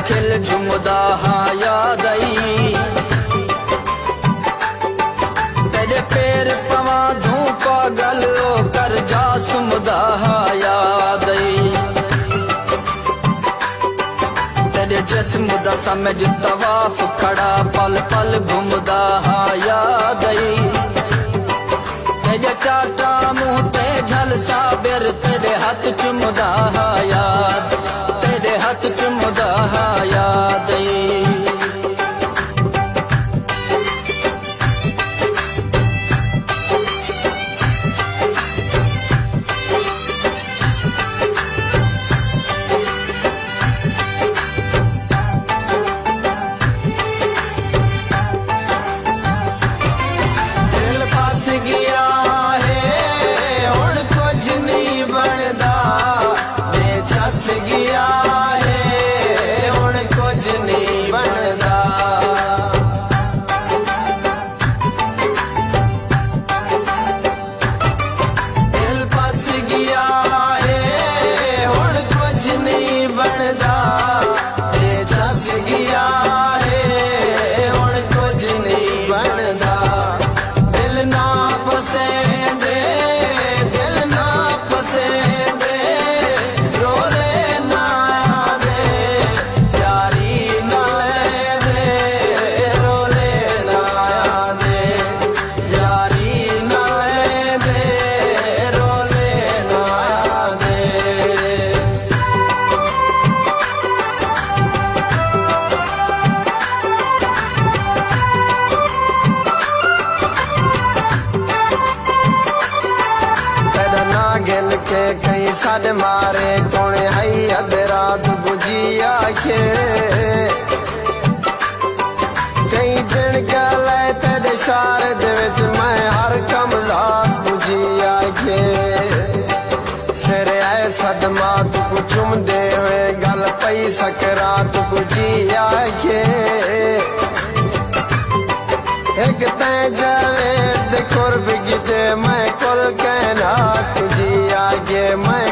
खिल झुमदा हा याद आई तेरे पैर पवा धूं पागल कर जा सुमदा हा याद आई तेरे जिस्म दा समझ तवाफ खड़ा पल पल घुमदा हा याद आई तेरे चाटा मुंह ते झलसा बिर तेरे हाथ चुमदा हा याद तेरे हाथ चुमदा हा याद आई दिल फस गया है हुण कुछ नहीं बनदा बेचस गया है हुण कुछ नहीं बनदा दिल फस गया है हुण कुछ नहीं बनदा बेचस गया है हुण कुछ नहीं बनदा दिल ना पसंदे दिल ना पसंदे रोले ना दे यारी ना दे रोले ना दे यारी ना दे रोले ना दे तेरा नागिन के कहीं सद मारे कोने हई अध रात बुझी आखे कहीं दिन गले तेरे शारद विच मैं हर कम रात बुझी आखे सिर आए सदमा तू चुम दे हुए गल पई सकरात बुझी आखे एक तै जावे दे कुर्ब गिते मैं कुल कहना तुझी आगे मैं